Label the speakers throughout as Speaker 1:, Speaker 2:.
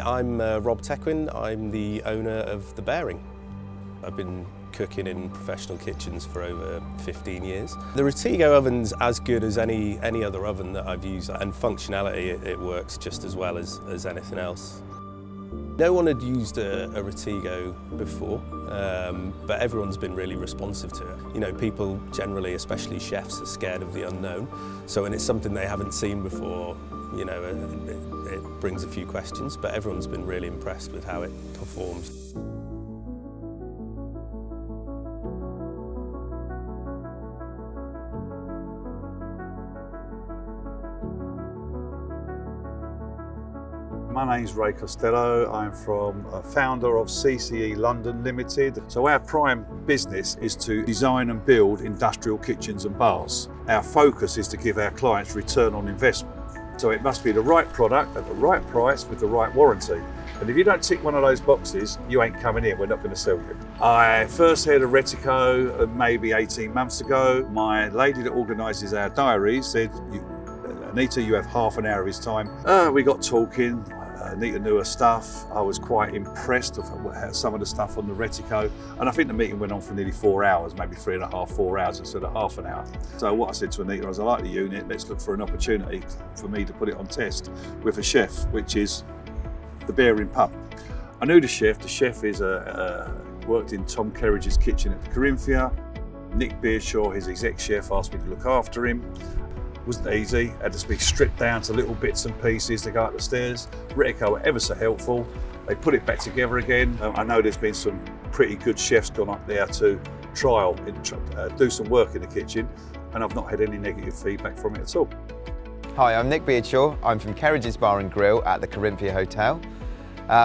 Speaker 1: I'm Rob Tequin. I'm the owner of The Bearing. I've been cooking in professional kitchens for over 15 years. The Rotigo oven's as good as any other oven that I've used, and functionality, it works just as well as anything else. No one had used a Rotigo before, but everyone's been really responsive to it. You know, people generally, especially chefs, are scared of the unknown. So when it's something they haven't seen before, you know, it brings a few questions, but everyone's been really impressed with how it performs.
Speaker 2: My name's Ray Costello. I'm a founder of CCE London Limited. So our prime business is to design and build industrial kitchens and bars. Our focus is to give our clients return on investment. So it must be the right product at the right price with the right warranty. And if you don't tick one of those boxes, you ain't coming in, we're not going to sell you. I first heard of Retico maybe 18 months ago. My lady that organises our diaries said, Anita, you have half an hour of his time. We got talking. Anita knew her stuff. I was quite impressed of some of the stuff on the Retico, and I think the meeting went on for nearly 4 hours, maybe 3.5, 4 hours instead of half an hour. So what I said to Anita was, I like the unit, let's look for an opportunity for me to put it on test with a chef, which is the Bearing Pub. I knew the chef is worked in Tom Kerridge's kitchen at the Corinthia. Nick Beardshaw, his exec chef, asked me to look after him. Wasn't easy, had to be stripped down to little bits and pieces to go up the stairs. Retico were ever so helpful. They put it back together again. I know there's been some pretty good chefs gone up there to do some work in the kitchen, and I've not had any negative feedback from it at all.
Speaker 3: Hi, I'm Nick Beardshaw. I'm from Kerridge's Bar and Grill at the Corinthia Hotel.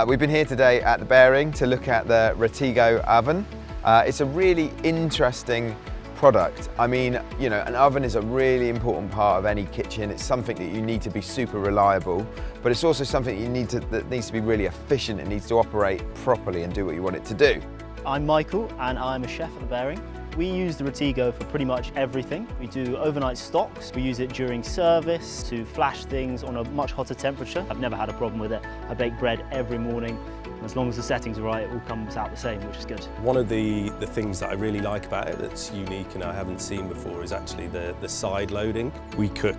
Speaker 3: We've been here today at the Bearing to look at the Rotigo oven. It's a really interesting product. I mean, you know, an oven is a really important part of any kitchen. It's something that you need to be super reliable, but it's also something that needs to be really efficient. It needs to operate properly and do what you want it to do.
Speaker 4: I'm Michael and I'm a chef at the Bearing. We use the Rotigo for pretty much everything. We do overnight stocks. We use it during service to flash things on a much hotter temperature. I've never had a problem with it. I bake bread every morning. As long as the settings are right, it all comes out the same, which is good.
Speaker 1: One of the things that I really like about it that's unique and I haven't seen before is actually the side loading. We cook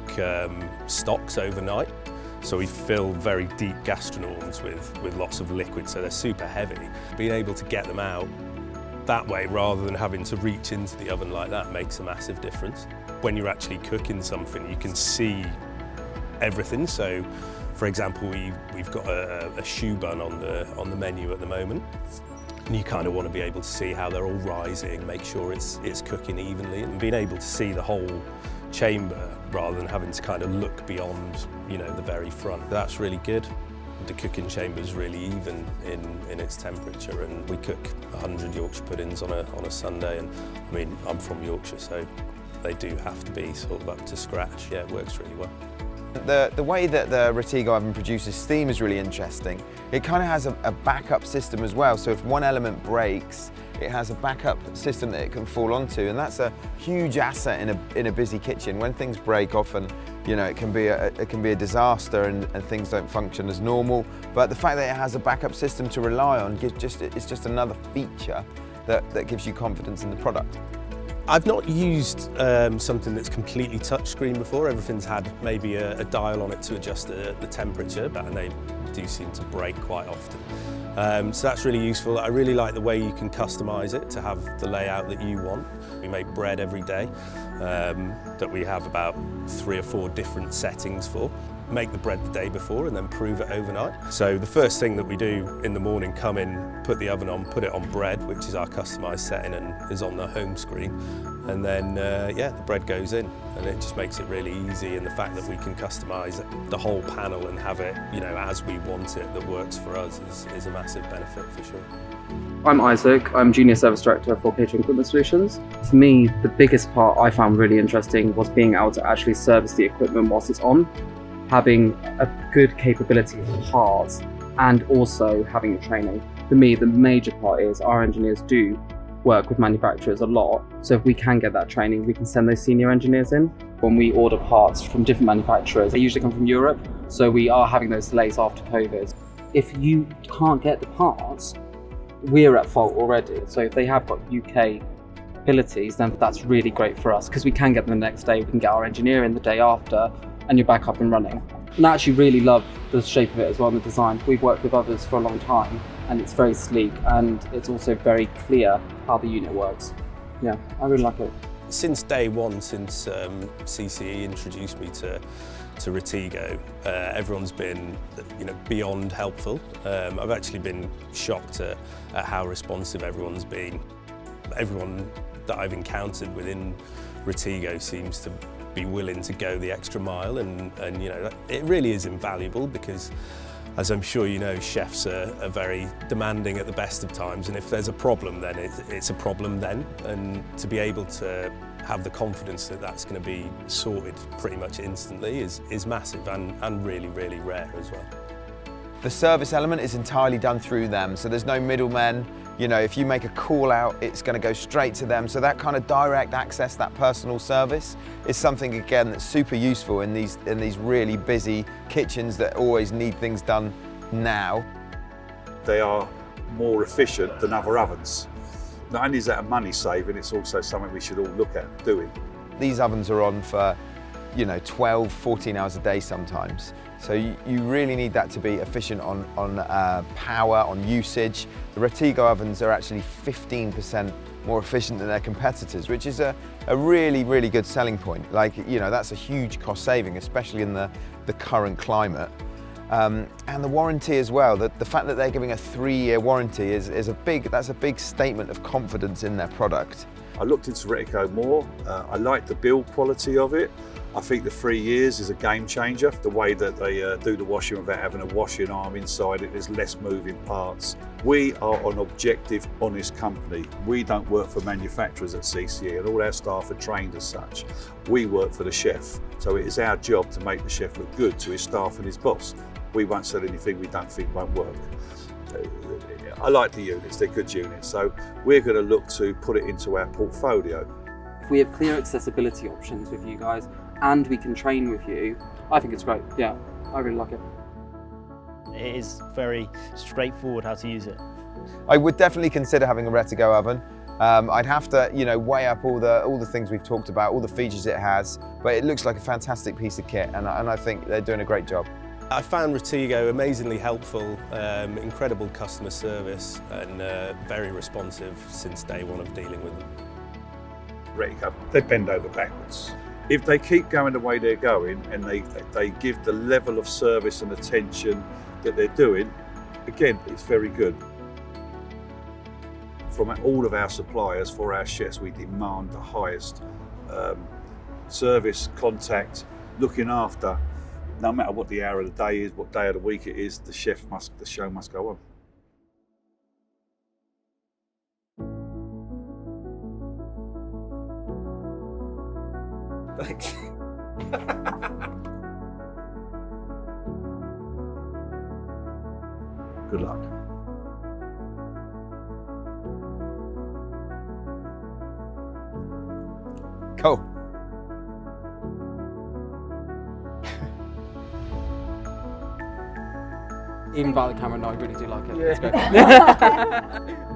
Speaker 1: stocks overnight, so we fill very deep gastronorms with lots of liquid, so they're super heavy. Being able to get them out that way rather than having to reach into the oven like that makes a massive difference. When you're actually cooking something, you can see everything. So, for example, we've got a choux bun on the menu at the moment, and you kind of want to be able to see how they're all rising, make sure it's cooking evenly, and being able to see the whole chamber rather than having to kind of look beyond, you know, the very front. That's really good. The cooking chamber is really even in its temperature, and we cook 100 Yorkshire puddings on a Sunday, and I mean, I'm from Yorkshire, so they do have to be sort of up to scratch. Yeah, it works really well.
Speaker 3: The way that the Rotigo oven produces steam is really interesting. It kind of has a backup system as well, so if one element breaks, it has a backup system that it can fall onto, and that's a huge asset in a busy kitchen. When things break, often, you know, it can be a disaster and things don't function as normal. But the fact that it has a backup system to rely on it's just another feature that gives you confidence in the product.
Speaker 1: I've not used something that's completely touchscreen before. Everything's had maybe a dial on it to adjust the temperature, and they do seem to break quite often. So that's really useful. I really like the way you can customise it to have the layout that you want. We make bread every day that we have about 3 or 4 different settings for. Make the bread the day before and then prove it overnight. So the first thing that we do in the morning, come in, put the oven on, put it on bread, which is our customised setting and is on the home screen. And then, yeah, the bread goes in, and it just makes it really easy. And the fact that we can customise the whole panel and have it, you know, as we want it, that works for us is a massive benefit for sure.
Speaker 5: I'm Isaac, I'm Junior Service Director for Catering Equipment Solutions. For me, the biggest part I found really interesting was being able to actually service the equipment whilst it's on, having a good capability for parts, and also having training. For me, the major part is our engineers do work with manufacturers a lot, so if we can get that training, we can send those senior engineers in. When we order parts from different manufacturers, they usually come from Europe, so we are having those delays after COVID. if you can't get the parts, we're at fault already. So if they have got UK abilities, then that's really great for us because we can get them the next day, we can get our engineer in the day after, and you're back up and running. And I actually really love the shape of it as well, and the design. We've worked with others for a long time, and it's very sleek, and it's also very clear how the unit works. Yeah, I really like it.
Speaker 1: Since day one, since CCE introduced me to Retigo, everyone's been, beyond helpful. I've actually been shocked at how responsive everyone's been. Everyone that I've encountered within Retigo seems to be willing to go the extra mile, and it really is invaluable because, as I'm sure you know, chefs are very demanding at the best of times, and if there's a problem, then it's a problem then, and to be able to have the confidence that that's going to be sorted pretty much instantly is massive and really, really rare as well.
Speaker 3: The service element is entirely done through them, so there's no middlemen. If you make a call out, it's going to go straight to them. So that kind of direct access, that personal service, is something again that's super useful in these really busy kitchens that always need things done now.
Speaker 2: They are more efficient than other ovens. Not only is that a money saving, it's also something we should all look at doing.
Speaker 3: These ovens are on for 12, 14 hours a day sometimes. So you really need that to be efficient on power, on usage. The Retigo ovens are actually 15% more efficient than their competitors, which is a really, really good selling point. That's a huge cost saving, especially in the current climate. And the warranty as well, the fact that they're giving a 3-year warranty is a big statement of confidence in their product.
Speaker 2: I looked into Retigo more. I like the build quality of it. I think the 3 years is a game changer. The way that they do the washing without having a washing arm inside it, there's less moving parts. We are an objective, honest company. We don't work for manufacturers at CCE, and all our staff are trained as such. We work for the chef. So it is our job to make the chef look good to his staff and his boss. We won't sell anything we don't think won't work. I like the units, they're good units. So we're going to look to put it into our portfolio.
Speaker 5: If we have clear accessibility options with you guys, and we can train with you, I think it's great. Yeah, I really like it.
Speaker 4: It is very straightforward how to use it.
Speaker 3: I would definitely consider having a Retigo oven. I'd have to, weigh up all the things we've talked about, all the features it has, but it looks like a fantastic piece of kit, and I think they're doing a great job.
Speaker 1: I found Retigo amazingly helpful, incredible customer service, and very responsive since day one of dealing with them.
Speaker 2: Retigo, they bend over backwards. If they keep going the way they're going and they give the level of service and attention that they're doing, again, it's very good. From all of our suppliers, for our chefs, we demand the highest service, contact, looking after. No matter what the hour of the day is, what day of the week it is, the show must go on.
Speaker 6: Thanks.
Speaker 2: Good luck.
Speaker 3: Cool.
Speaker 5: Even by the camera, no, I really do like it. Yeah. Let's go.